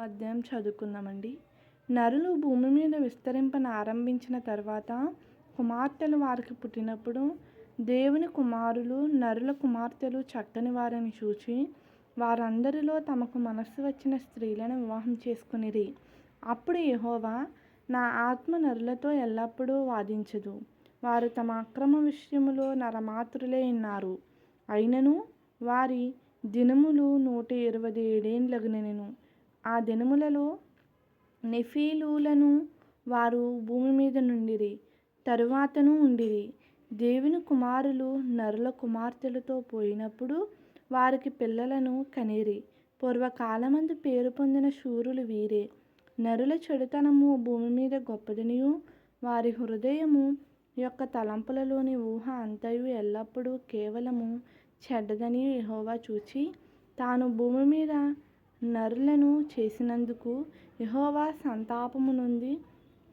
అధ్యాయం చదువుకుందామండి. నరులు భూమి మీద విస్తరింపనారంభించిన తర్వాత కుమార్తెలు వారికి పుట్టినప్పుడు దేవుని కుమారులు నరుల కుమార్తెలు చక్కని వారిని చూచి వారందరిలో తమకు మనస్సు వచ్చిన స్త్రీలను వివాహం చేసుకునిరి. అప్పుడు యెహోవా, నా ఆత్మ నరులతో ఎల్లప్పుడూ వాదించదు, వారు తమ అక్రమ విషయములో నరమాతృలై ఉన్నారు. అయినను వారి దినములు 127 ఏండ్లగునెను. ఆ దినములలో నెఫీలులను వారు భూమి మీద నుండిరి, తరువాతను ఉండిరి. దేవుని కుమారులు నరుల కుమార్తెలతో పోయినప్పుడు వారికి పిల్లలను కనిరి. పూర్వకాలమందు పేరు పొందిన శూరులు వీరే. నరుల చెడుతనము భూమి మీద గొప్పదనియు వారి హృదయము యొక్క తలంపులలోని ఊహ అంతయు ఎల్లప్పుడూ కేవలము చెడ్డదనియు యెహోవా చూచి తాను భూమి మీద నరులను చేసినందుకు యెహోవా సంతాపము నొంది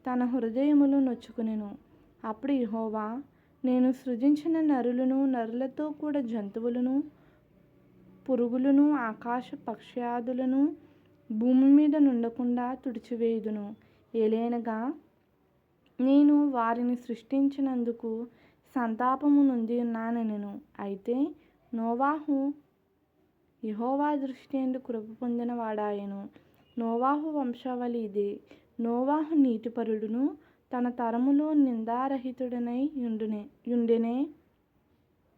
తన హృదయములో నొచ్చుకొనెను. అప్పుడు యెహోవా, నేను సృజించిన నరులను, నరులతో కూడా జంతువులను, పురుగులను, ఆకాశ పక్ష్యాదులను భూమి మీద నుండకుండా తుడిచివేయుదును. ఏలయనగా నేను వారిని సృష్టించినందుకు సంతాపము నొంది ఉన్నానెను. అయితే నోవాహు యెహోవా దృష్టి యందు కృప పొందిన వాడాయెను. నోవాహు వంశావళి ఇదే. నోవాహు నీతిపరుడును తన తరములో నిందారహితుడనై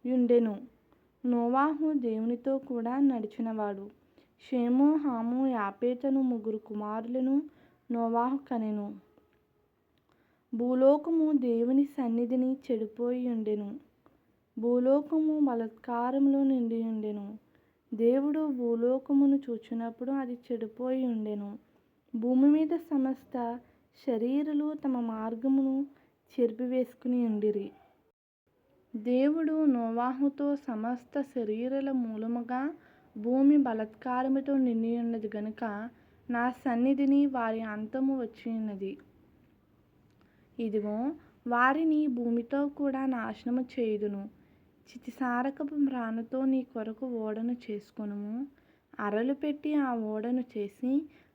యుండెను. నోవాహు దేవునితో కూడా నడిచినవాడు. షేము, హాము, యాపేతను ముగ్గురు కుమారులను నోవాహు కనెను. భూలోకము దేవుని సన్నిధిని చెడిపోయి యుండెను. భూలోకము బలాత్కారములో నిండియుండెను. దేవుడు భూలోకమును చూచినప్పుడు అది చెడిపోయి ఉండెను. భూమి మీద సమస్త శరీరులు తమ మార్గమును చెరిపివేసుకుని ఉండిరి. దేవుడు నోవాహుతో, సమస్త శరీరుల మూలముగా భూమి బలాత్కారముతో నిండియున్నది గనుక నా సన్నిధిని వారి అంతము వచ్చియున్నది. ఇదిగో, వారిని భూమితో కూడా నాశనము చేయుదును. చితిసారకపు మ్రానుతో నీ కొరకు ఓడను చేసుకొనుము. అరలు పెట్టి ఆ ఓడను చేసి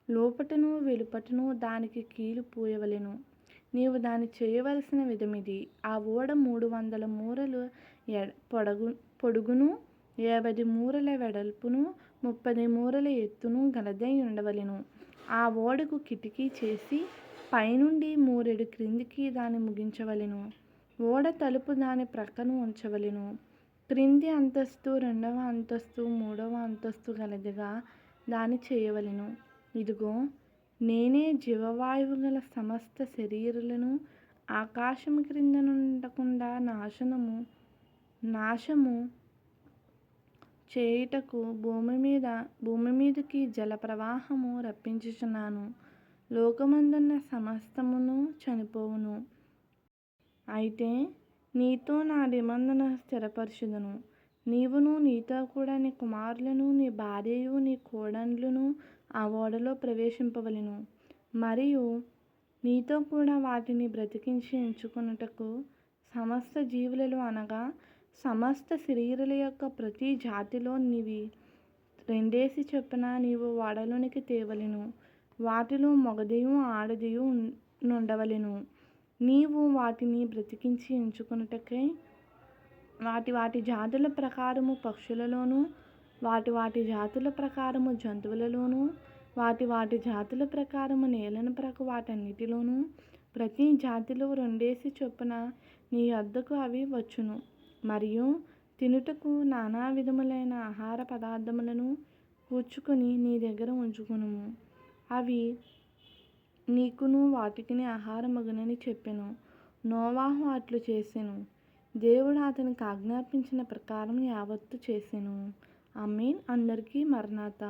లోపటను వెలుపటను దానికి కీలు పూయవలెను. నీవు దాని చేయవలసిన విధమిది. ఆ ఓడ 300 మూరలు పొడుగును, 50 మూరల వెడల్పును, 30 మూరల ఎత్తును గలదై ఉండవలెను. ఆ ఓడకు కిటికీ చేసి పైనుండి మూరెడు క్రిందికి దాని ముగించవలెను. ఓడ తలుపు దాని ప్రక్కన ఉంచవలెను. క్రింది అంతస్తు, రెండవ అంతస్తు, మూడవ అంతస్తు గలదిగా దాని చేయవలెను. ఇదిగో, నేనే జీవవాయువు గల సమస్త శరీరులను ఆకాశము క్రింద నుండకుండా నాశము చేయుటకు భూమి మీదికి జల ప్రవాహము రప్పించుచున్నాను. లోకమందున్న సమస్తమును చనిపోవును. అయితే నీతో నా నిబంధన స్థిరపరచుదును. నీవును, నీతో కూడా నీ కుమారులను, నీ భార్యయు, నీ కోడన్లును ఆ ఓడలో ప్రవేశింపవలెను. మరియు నీతో కూడా వాటిని బ్రతికించి ఉంచుకొనుటకు సమస్త జీవులలో అనగా సమస్త శరీరుల యొక్క ప్రతి జాతిలో నీవి 2 చొప్పున నీవు ఓడలోనికి తేవలెను. వాటిలో మగదియు ఆడదియు నుండవలెను. నీవు వాటిని బ్రతికించి ఉంచుకొనుటకై వాటి జాతుల ప్రకారము పక్షులలోను, వాటి జాతుల ప్రకారము జంతువులలోను, వాటి జాతుల ప్రకారము నేలను ప్రక్క వాటన్నిటిలోను ప్రతి జాతిలో 2 చొప్పున నీ యొద్దకు అవి వచ్చును. మరియు తినుటకు నానా విధములైన ఆహార పదార్థములను కూర్చుకొని నీ దగ్గర ఉంచుకొనుము. అవి నీకును వాటికిని ఆహారమగునని చెప్పెను. నోవాహు అట్లు చేసెను. దేవుడు అతనికి ఆజ్ఞాపించిన ప్రకారం యావత్తు చేసెను. ఆమేన్. అందరికీ మరణాత.